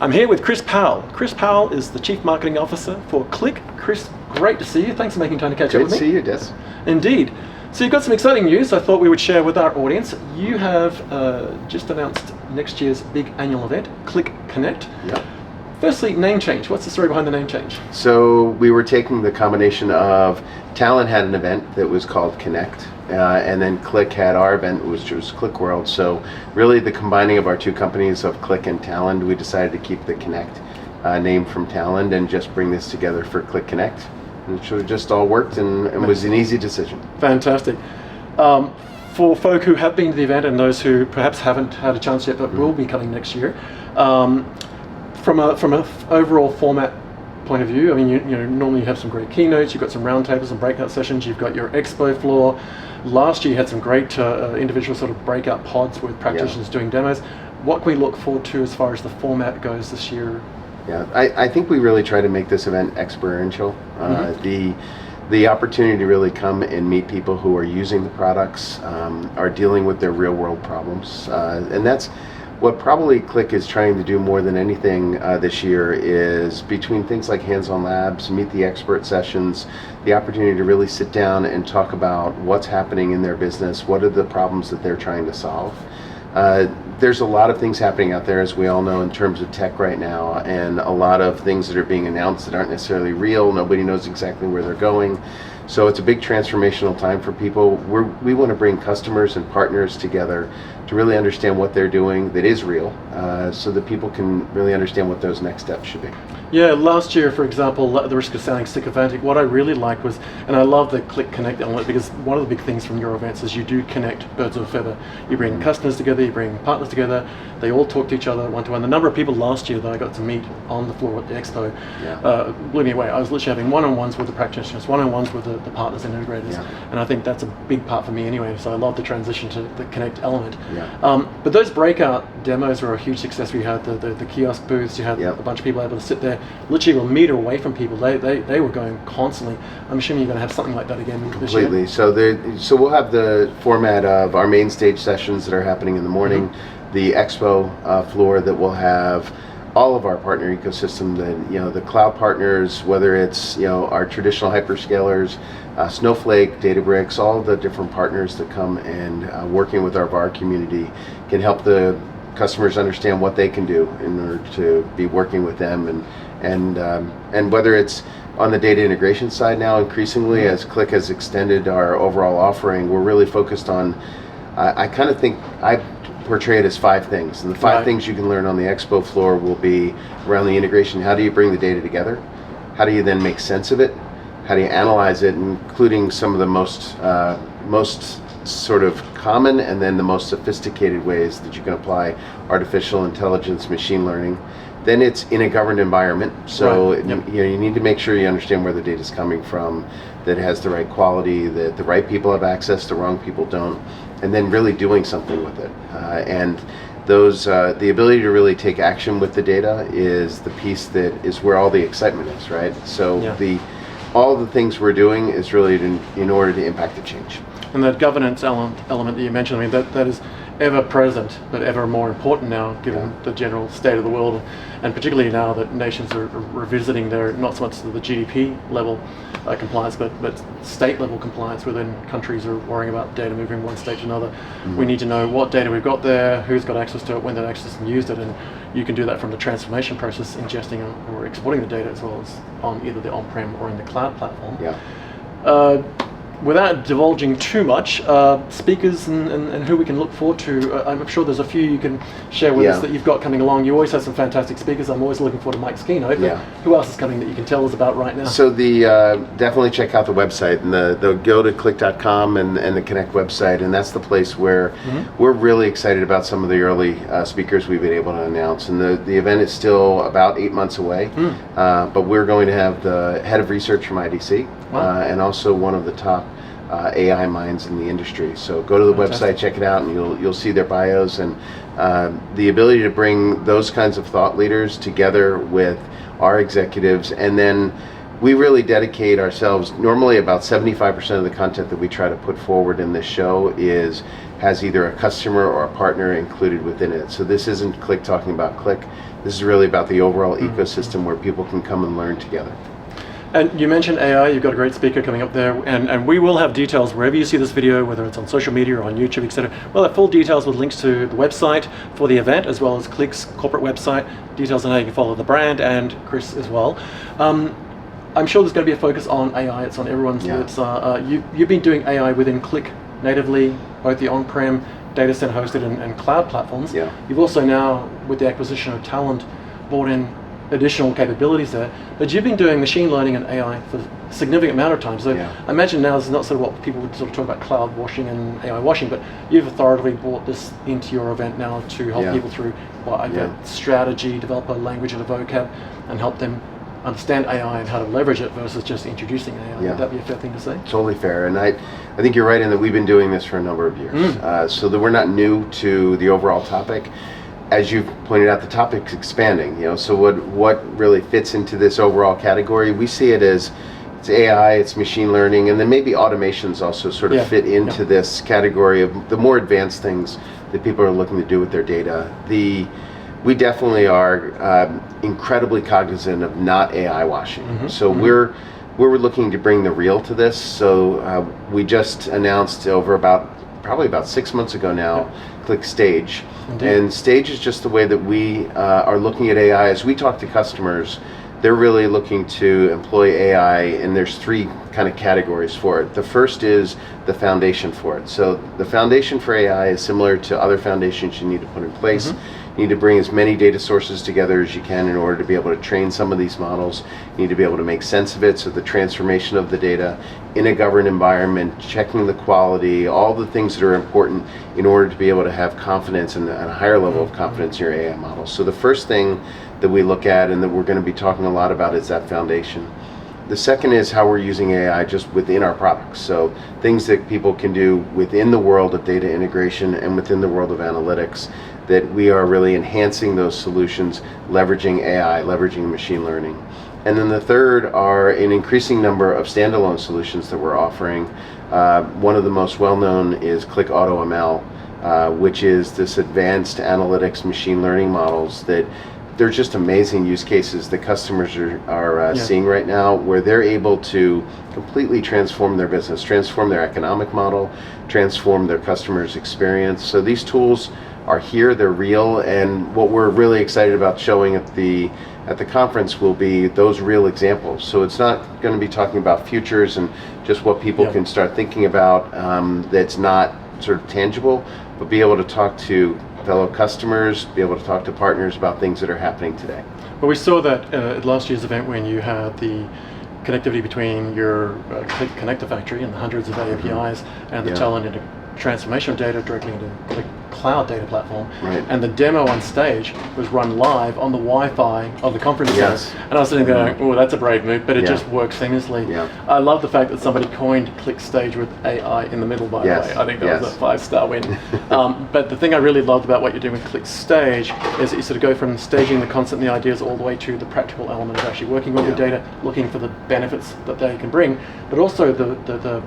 I'm here with Chris Powell. Chris Powell is the Chief Marketing Officer for Qlik. Chris, great to see you. Thanks for making time to catch up with me. Great to see you, Dez. Indeed. So you've got some exciting news I thought we would share with our audience. You have just announced next year's big annual event, Qlik Connect. Yeah. Firstly, name change. What's the story behind the name change? So we were taking the combination of Talent had an event that was called Connect, and then Qlik had our event, which was Qlik World. So really the combining of our two companies of Qlik and Talent, we decided to keep the Connect name from Talent and just bring this together for Qlik Connect. And it just all worked and was an easy decision. Fantastic. For folk who have been to the event and those who perhaps haven't had a chance yet but will be coming next year, from an overall format point of view, I mean, you know, normally you have some great keynotes, you've got some roundtables and breakout sessions, you've got your expo floor. Last year you had some great individual sort of breakout pods with practitioners doing demos. What can we look forward to as far as the format goes this year? Yeah, I think we really try to make this event experiential. The opportunity to really come and meet people who are using the products, are dealing with their real world problems, and that's what probably Qlik is trying to do more than anything this year is between things like hands-on labs, meet the expert sessions, the opportunity to really sit down and talk about what's happening in their business, what are the problems that they're trying to solve. There's a lot of things happening out there, as we all know, in terms of tech right now, and a lot of things that are being announced that aren't necessarily real. Nobody knows exactly where they're going. So it's a big transformational time for people. We want to bring customers and partners together to really understand what they're doing that is real, so that people can really understand what those next steps should be. Yeah, last year, for example, at the risk of sounding sycophantic, what I really liked was, and I love the Qlik Connect element, because one of the big things from your events is you do connect birds of a feather. You bring customers together, you bring partners together, they all talk to each other one-to-one. The number of people last year that I got to meet on the floor at the expo blew me away. I was literally having one-on-ones with the practitioners, one-on-ones with the partners and integrators, and I think that's a big part for me anyway, so I love the transition to the Connect element. But those breakout demos were a huge success. We had the kiosk booths, you had a bunch of people able to sit there, literally a meter away from people. They were going constantly. I'm assuming you're going to have something like that again this year? Completely. So we'll have the format of our main stage sessions that are happening in the morning, the expo floor that will have all of our partner ecosystem, the cloud partners, whether it's our traditional hyperscalers, Snowflake, Databricks, all the different partners that come and working with our VAR community can help the customers understand what they can do in order to be working with them, and whether it's on the data integration side now, increasingly as Qlik has extended our overall offering, we're really focused on, I kind of think I portray it as 5 things, and the 5 things you can learn on the expo floor will be around the integration. How do you bring the data together? How do you then make sense of it? How do you analyze it, including some of the most sort of common and then the most sophisticated ways that you can apply artificial intelligence, machine learning. Then it's in a governed environment, so you need to make sure you understand where the data is coming from, that it has the right quality, that the right people have access, the wrong people don't, and then really doing something with it. And those the ability to really take action with the data is the piece that is where all the excitement is, right? So all the things we're doing is really in order to impact the change. And that governance element that you mentioned, I mean, that is ever present, but ever more important now, given the general state of the world, and particularly now that nations are revisiting their, not so much the GDP level compliance, but state level compliance within countries are worrying about data moving one state to another. We need to know what data we've got there, who's got access to it, when they've accessed and used it, and you can do that from the transformation process, ingesting or exporting the data, as well as on either the on-prem or in the cloud platform. Without divulging too much, speakers and who we can look forward to, I'm sure there's a few you can share with us that you've got coming along. You always have some fantastic speakers. I'm always looking forward to Mike's keynote. Who else is coming that you can tell us about right now? So definitely check out the website, and they'll go to qlik.com and the Connect website, and that's the place where we're really excited about some of the early speakers we've been able to announce. And the event is still about 8 months away, but we're going to have the head of research from IDC and also one of the top AI minds in the industry. So go to the website, check it out, and you'll see their bios, and the ability to bring those kinds of thought leaders together with our executives. And then we really dedicate ourselves, normally about 75% of the content that we try to put forward in this show has either a customer or a partner included within it. So this isn't Qlik talking about Qlik. This is really about the overall ecosystem where people can come and learn together. And you mentioned AI, you've got a great speaker coming up there, and we will have details wherever you see this video, whether it's on social media or on YouTube, etc. We'll have full details with links to the website for the event, as well as Qlik's corporate website, details on how you can follow the brand, and Chris as well. I'm sure there's going to be a focus on AI. It's on everyone's lips. You've been doing AI within Qlik natively, both the on-prem, data center hosted, and cloud platforms. Yeah. You've also now, with the acquisition of Talent, brought in additional capabilities there, but you've been doing machine learning and AI for a significant amount of time. So I imagine now is not sort of what people would sort of talk about cloud washing and AI washing, but you've authoritatively brought this into your event now to help people through strategy, develop a language and a vocab, and help them understand AI and how to leverage it versus just introducing AI. Would that be a fair thing to say? Totally fair, and I think you're right in that we've been doing this for a number of years, so that we're not new to the overall topic. As you've pointed out, the topic's expanding. So what really fits into this overall category? We see it as it's AI, it's machine learning, and then maybe automations also sort of fit into this category of the more advanced things that people are looking to do with their data. We definitely are incredibly cognizant of not AI washing. So we're looking to bring the real to this. So we just announced probably about 6 months ago now, Qlik Stage. Indeed. And Stage is just the way that we are looking at AI. As we talk to customers, they're really looking to employ AI, and there's 3 kind of categories for it. The first is the foundation for it. So the foundation for AI is similar to other foundations you need to put in place. You need to bring as many data sources together as you can in order to be able to train some of these models. You need to be able to make sense of it, so the transformation of the data in a governed environment, checking the quality, all the things that are important in order to be able to have confidence and a higher level of confidence in your AI model. So the first thing that we look at and that we're going to be talking a lot about is that foundation. The second is how we're using AI just within our products. So things that people can do within the world of data integration and within the world of analytics, that we are really enhancing those solutions, leveraging AI, leveraging machine learning. And then the third are an increasing number of standalone solutions that we're offering. One of the most well-known is Qlik Auto ML, which is this advanced analytics machine learning models that they're just amazing use cases that customers are seeing right now, where they're able to completely transform their business, transform their economic model, transform their customers' experience. So these tools are here, they're real, and what we're really excited about showing at the conference will be those real examples. So it's not going to be talking about futures and just what people can start thinking about that's not sort of tangible, but be able to talk to fellow customers, be able to talk to partners about things that are happening today. Well, we saw that at last year's event when you had the connectivity between your Qlik Connect factory and the hundreds of APIs and the talent into transformation of data directly into the cloud data platform. And the demo on stage was run live on the Wi-Fi of the conference center. And I was sitting there going, oh, that's a brave move, but it just works seamlessly. I love the fact that somebody coined Qlik Stage with AI in the middle, by the way. I think that was a 5-star win. But the thing I really loved about what you're doing with Qlik Stage is that you sort of go from staging the concept and the ideas all the way to the practical element of actually working with your data, looking for the benefits that they can bring, but also the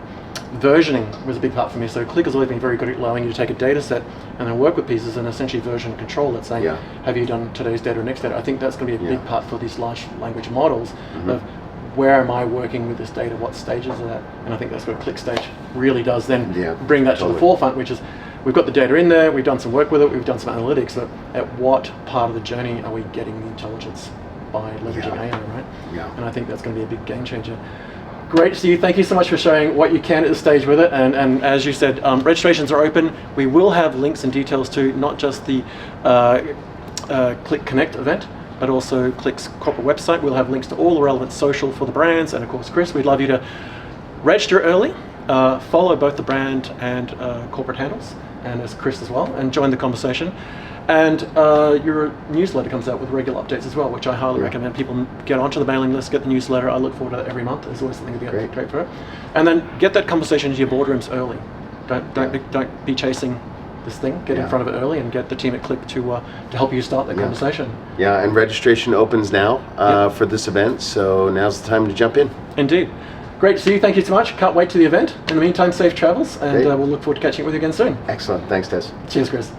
versioning was a big part for me. So Qlik has always been very good at allowing you to take a data set and then work with pieces and essentially version control it, saying, have you done today's data or next data? I think that's going to be a big part for these large language models of where am I working with this data, what stages are that? And I think that's where Qlik Stage really does then bring that to the forefront, which is we've got the data in there, we've done some work with it, we've done some analytics, but at what part of the journey are we getting the intelligence by leveraging AI, right? And I think that's going to be a big game changer. Great to see you. Thank you so much for sharing what you can at this stage with it. And as you said, registrations are open. We will have links and details to not just the Qlik Connect event, but also Qlik's corporate website. We'll have links to all the relevant social for the brands. And of course, Chris, we'd love you to register early, follow both the brand and corporate handles, and as Chris as well, and join the conversation. And your newsletter comes out with regular updates as well, which I highly recommend people get onto the mailing list, get the newsletter. I look forward to that every month. There's always something to be great for it. And then get that conversation into your boardrooms early. Don't be chasing this thing. Get in front of it early and get the team at Qlik to help you start that conversation. And registration opens now for this event, so now's the time to jump in. Indeed. Great to see you. Thank you so much. Can't wait to the event. In the meantime, safe travels, and we'll look forward to catching up with you again soon. Excellent. Thanks, Dez. Cheers, Chris.